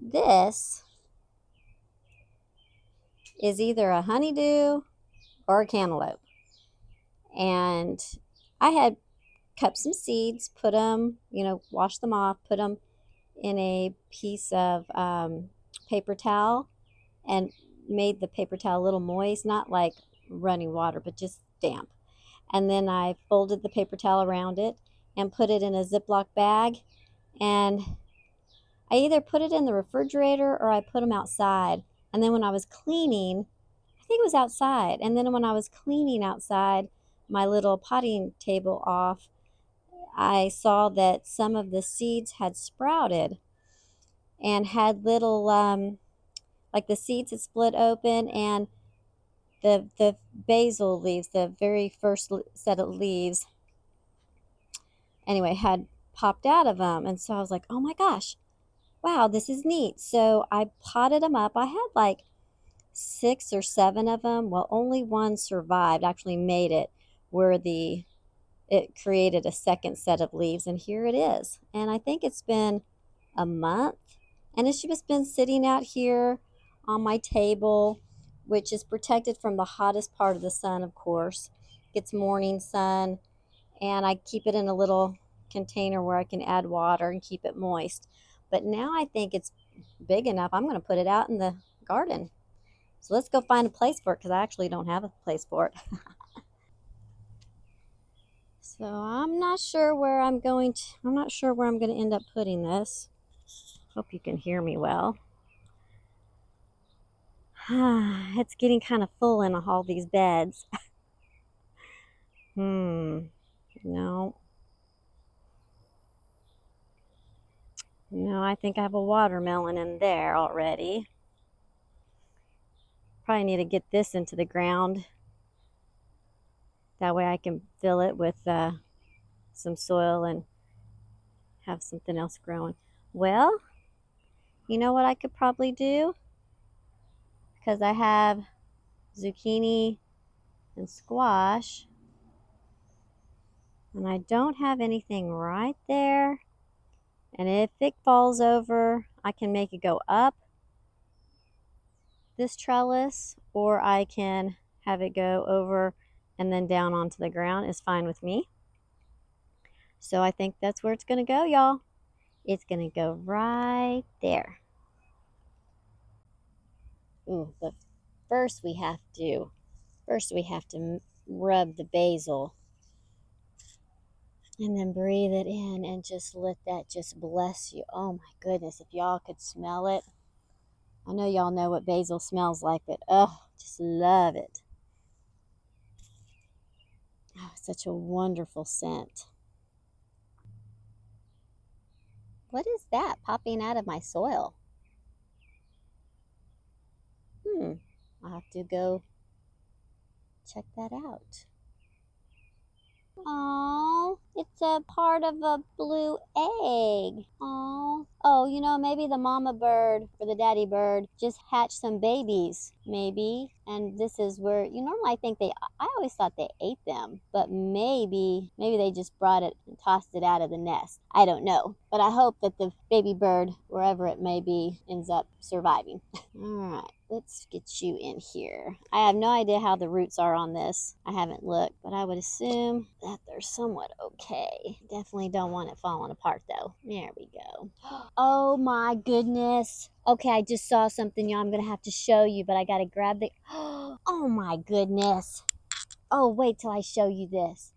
This is either a honeydew or a cantaloupe. And I had cut some seeds, put them, wash them off, put them in a piece of paper towel, and made the paper towel a little moist, not like running water, but just damp. And then I folded the paper towel around it and put it in a Ziploc bag. And I either put it in the refrigerator or I put them outside. And then when I was cleaning, I think it was outside. And then when I was cleaning outside my little potting table off, I saw that some of the seeds had sprouted and had little, like the seeds had split open, and the basil leaves, the very first set of leaves, anyway, had popped out of them. And so I was like, oh my gosh, wow, this is neat. So I potted them up. I had like 6 or 7 of them. Well, only one survived, actually made it where it created a second set of leaves, and here it is. And I think it's been a month, and it's just been sitting out here on my table, which is protected from the hottest part of the sun, of course. Gets morning sun, and I keep it in a little container where I can add water and keep it moist. But now I think it's big enough. I'm going to put it out in the garden. So let's go find a place for it, because I actually don't have a place for it. So I'm not sure where I'm going to end up putting this. Hope you can hear me well. It's getting kind of full in all these beds. No. No, I think I have a watermelon in there already. Probably need to get this into the ground. That way I can fill it with some soil and have something else growing. Well, you know what I could probably do? Because I have zucchini and squash, and I don't have anything right there. And if it falls over, I can make it go up this trellis, or I can have it go over and then down onto the ground. Is fine with me. So I think that's where it's going to go, y'all. It's going to go right there. Ooh, but first we have to rub the basil and then breathe it in and just let that just bless you. Oh my goodness, if y'all could smell it. I know y'all know what basil smells like, but just love it. Oh, such a wonderful scent. What is that popping out of my soil? I'll have to go check that out. Oh, it's a part of a blue egg. Oh, maybe the mama bird or the daddy bird just hatched some babies, maybe. And this is where, normally I always thought they ate them, but maybe they just brought it and tossed it out of the nest. I don't know. But I hope that the baby bird, wherever it may be, ends up surviving. All right, let's get you in here. I have no idea how the roots are on this. I haven't looked, but I would assume that they're somewhat okay. Definitely don't want it falling apart though. There we go. Oh my goodness. Okay, I just saw something, y'all. I'm gonna have to show you, but I gotta grab the. Oh my goodness. Oh, wait till I show you this.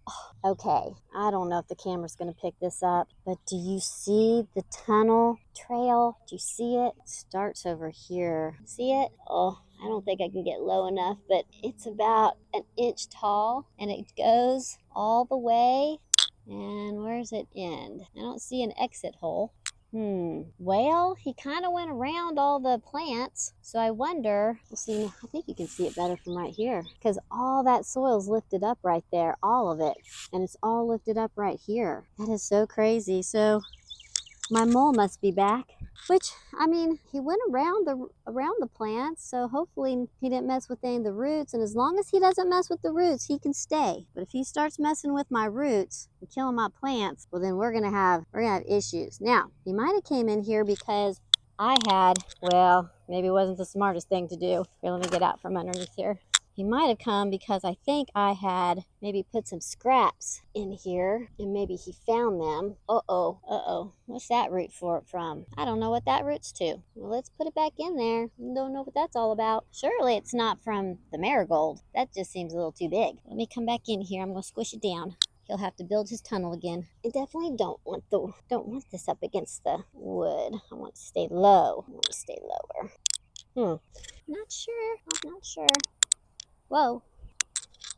Okay, I don't know if the camera's going to pick this up, but do you see the tunnel trail? Do you see it? It starts over here. See it? Oh, I don't think I can get low enough, but it's about an inch tall, and it goes all the way. And where's it end? I don't see an exit hole. Well, he kind of went around all the plants, so I wonder, we'll see, I think you can see it better from right here, because all that soil's lifted up right there, all of it, and it's all lifted up right here. That is so crazy. So my mole must be back, which, he went around the plants, so hopefully he didn't mess with any of the roots, and as long as he doesn't mess with the roots, he can stay. But if he starts messing with my roots and killing my plants, well, then we're gonna have issues. Now, he might have came in here because I had, well, maybe it wasn't the smartest thing to do. Here, let me get out from underneath here. He might have come because I think I had maybe put some scraps in here and maybe he found them. Uh-oh. What's that root from? I don't know what that root's to. Well, let's put it back in there. Don't know what that's all about. Surely it's not from the marigold. That just seems a little too big. Let me come back in here. I'm going to squish it down. He'll have to build his tunnel again. I definitely don't want this up against the wood. I want to stay low. I want to stay lower. Not sure. I'm not sure. Whoa.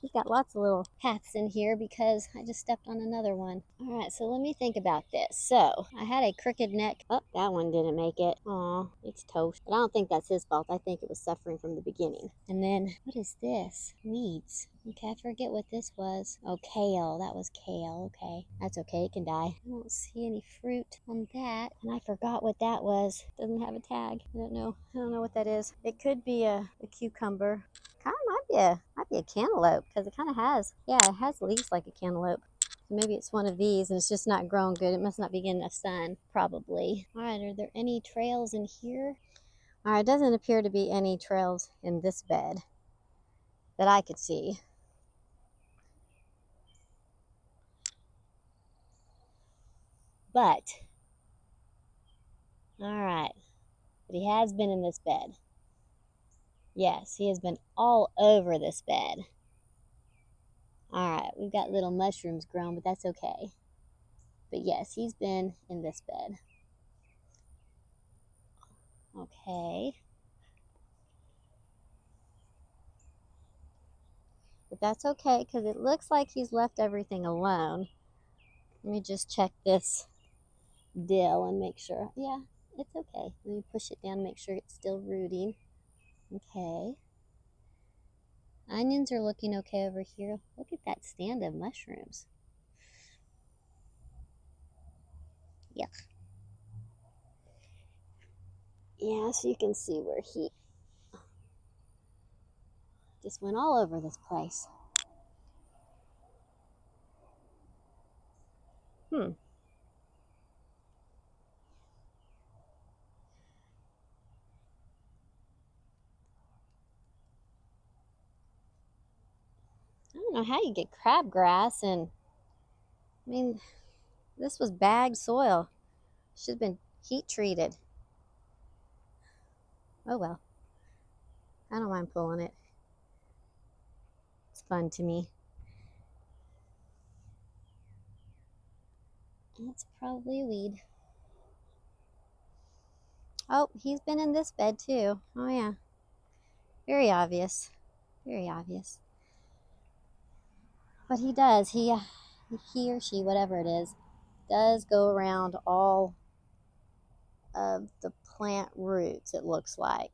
We've got lots of little paths in here because I just stepped on another one. All right, so let me think about this. So I had a crooked neck. Oh, that one didn't make it. Aw, it's toast. But I don't think that's his fault. I think it was suffering from the beginning. And then, what is this? Weeds. Okay, I forget what this was. Oh, kale. That was kale. Okay, that's okay. It can die. I don't see any fruit on that. And I forgot what that was. Doesn't have a tag. I don't know. I don't know what that is. It could be a cucumber. Kind of might be a cantaloupe because it kind of has, yeah, it has leaves like a cantaloupe. So maybe it's one of these and it's just not grown good. It must not be getting enough sun, probably. All right, are there any trails in here? All right, it doesn't appear to be any trails in this bed that I could see. But, all right, but he has been in this bed. Yes, he has been all over this bed. All right, we've got little mushrooms grown, but that's okay. But yes, he's been in this bed. Okay. But that's okay because it looks like he's left everything alone. Let me just check this dill and make sure. Yeah, it's okay. Let me push it down and make sure it's still rooting. Okay. Onions are looking okay over here. Look at that stand of mushrooms. Yuck. Yeah, so you can see where he just went all over this place. I don't know how you get crabgrass and, I mean, this was bagged soil. Should have been heat treated. Oh well. I don't mind pulling it. It's fun to me. It's probably a weed. Oh, he's been in this bed too. Oh yeah. Very obvious. Very obvious. But he does. He or she, whatever it is, does go around all of the plant roots, it looks like.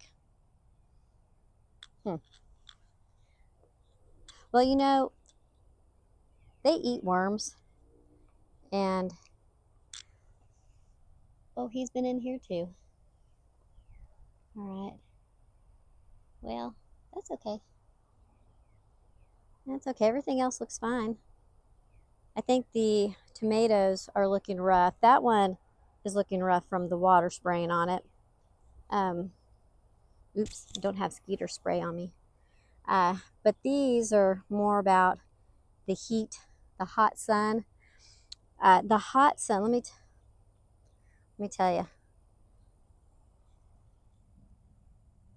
Well, you know, they eat worms. And, oh, he's been in here too. All right. Well, that's okay. That's okay. Everything else looks fine. I think the tomatoes are looking rough. That one is looking rough from the water spraying on it. Oops, I don't have skeeter spray on me. But these are more about the heat, the hot sun. The hot sun, let me tell you,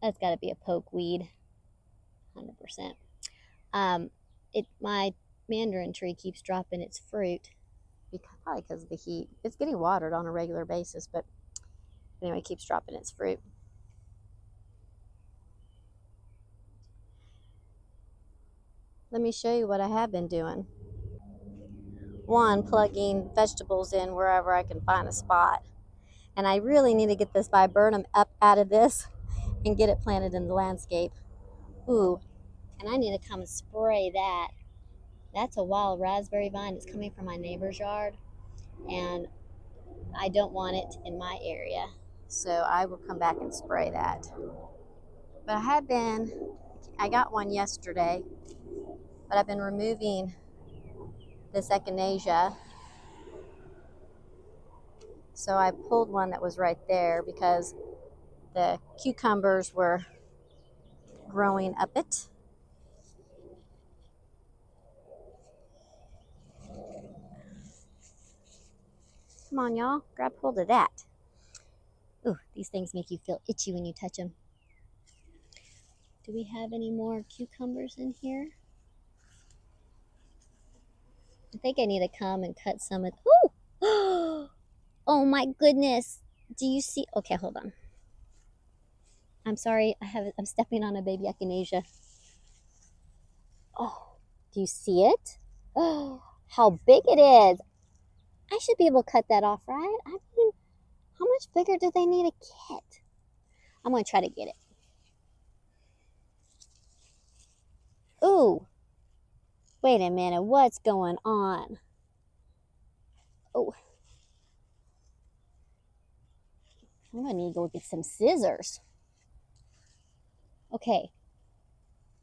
that's got to be a pokeweed, 100%. My mandarin tree keeps dropping its fruit, probably because of the heat. It's getting watered on a regular basis, but anyway, it keeps dropping its fruit. Let me show you what I have been doing. One, plugging vegetables in wherever I can find a spot. And I really need to get this viburnum up out of this and get it planted in the landscape. Ooh, and I need to come and spray that. That's a wild raspberry vine. It's coming from my neighbor's yard, and I don't want it in my area. So I will come back and spray that. But I got one yesterday, but I've been removing this echinacea. So I pulled one that was right there because the cucumbers were growing up it. Come on, y'all, grab hold of that. Ooh, these things make you feel itchy when you touch them. Do we have any more cucumbers in here? I think I need to come and cut some of. Ooh! Oh my goodness! Do you see? Okay, hold on. I'm sorry. I'm stepping on a baby echinacea. Oh, do you see it? Oh, how big it is! I should be able to cut that off, right? I mean, how much bigger do they need to get? I'm gonna try to get it. Ooh! Wait a minute. What's going on? Oh. I'm gonna need to go get some scissors. Okay.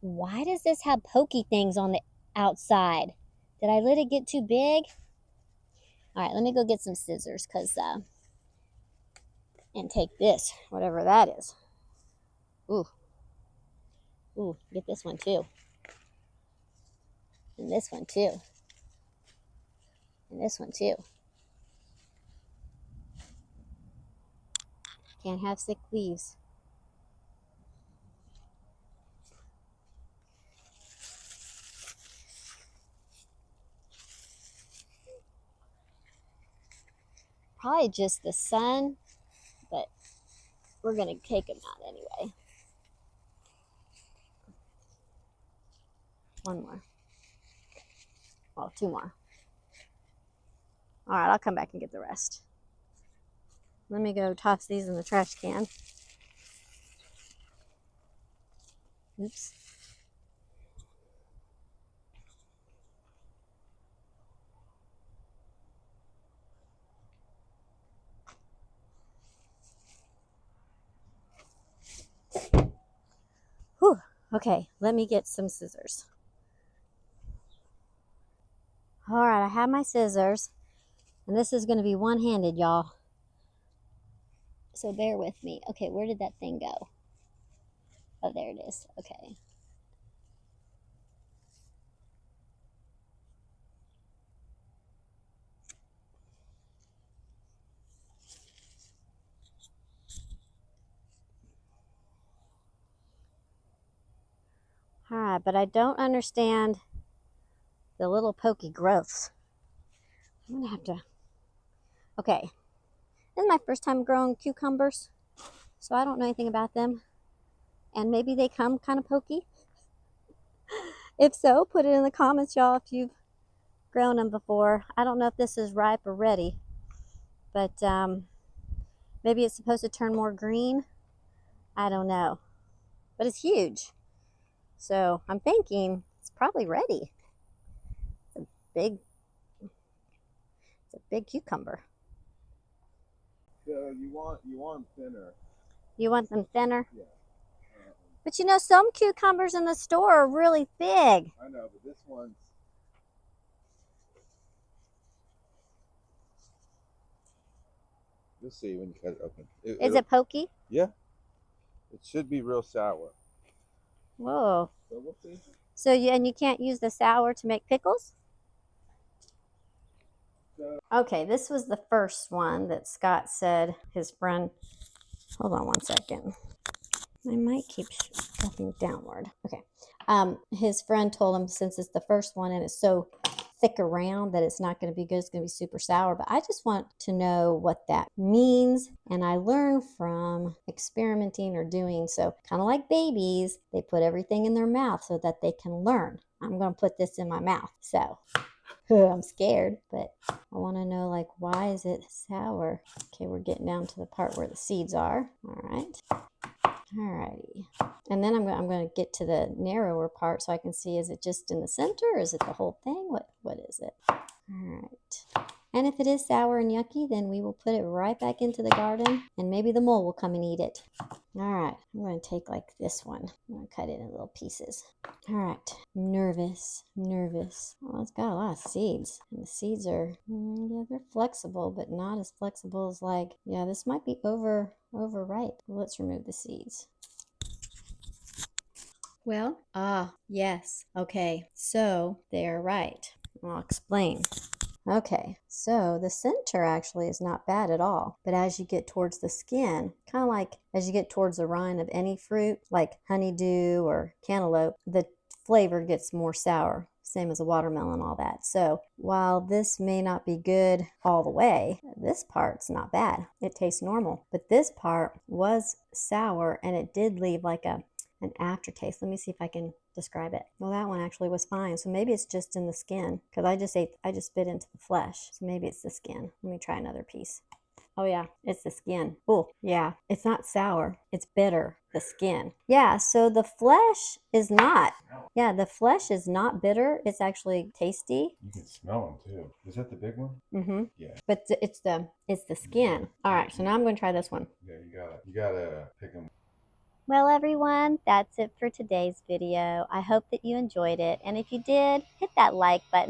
Why does this have pokey things on the outside? Did I let it get too big? All right, let me go get some scissors and take this, whatever that is. Ooh. Ooh, get this one too. And this one too. And this one too. Can't have sick leaves. Probably just the sun, but we're gonna take them out anyway. One more. Well, two more. All right, I'll come back and get the rest. Let me go toss these in the trash can. Oops. Whew. Okay, let me get some scissors. All right, I have my scissors, and this is going to be one-handed, y'all. So bear with me. Okay, where did that thing go? Oh, there it is. Okay. All right, but I don't understand the little pokey growths. I'm gonna have to. Okay, this is my first time growing cucumbers, so I don't know anything about them, and maybe they come kind of pokey. If so, put it in the comments, y'all, if you've grown them before. I don't know if this is ripe or ready, but maybe it's supposed to turn more green. I don't know, but it's huge, so I'm thinking it's probably ready. It's a big cucumber. So you want them thinner. You want them thinner? Yeah. But you know, some cucumbers in the store are really big. I know, but this one's. You'll see when you cut it open. Is it pokey? Yeah. It should be real sour. Whoa. So we'll see. So you can't use the sour to make pickles? Okay, this was the first one that Scott said his friend. Hold on one second. My mic keeps dropping downward. Okay. His friend told him since it's the first one and it's so thick around that it's not going to be good, it's going to be super sour. But I just want to know what that means. And I learned from experimenting or doing so, kind of like babies, they put everything in their mouth so that they can learn. I'm going to put this in my mouth. So I'm scared, but I want to know, like, why is it sour? Okay, we're getting down to the part where the seeds are. All right. Alrighty. And then I'm going to get to the narrower part so I can see, is it just in the center or is it the whole thing? What is it? All right. And if it is sour and yucky, then we will put it right back into the garden, and maybe the mole will come and eat it. All right, I'm going to take like this one. I'm going to cut it in little pieces. All right, I'm nervous. Oh, it's got a lot of seeds. And the seeds are, yeah, they're flexible, but not as flexible as like, yeah, this might be overripe. Let's remove the seeds. Well, yes. Okay, so they're right. I'll explain. Okay, so the center actually is not bad at all, but as you get towards the skin, kind of like as you get towards the rind of any fruit, like honeydew or cantaloupe, the flavor gets more sour, same as a watermelon, all that. So while this may not be good all the way, this part's not bad. It tastes normal, but this part was sour and it did leave like an aftertaste. Let me see if I can describe it. Well, that one actually was fine. So maybe it's just in the skin because I just bit into the flesh. So maybe it's the skin. Let me try another piece. Oh yeah, it's the skin. Oh yeah, it's not sour. It's bitter. The skin. Yeah, so the flesh is not. Yeah, the flesh is not bitter. It's actually tasty. You can smell them too. Is that the big one? Mm-hmm. Yeah. But it's the skin. All right, so now I'm going to try this one. Yeah, you gotta pick them. Well, everyone, that's it for today's video. I hope that you enjoyed it. And if you did, hit that like button.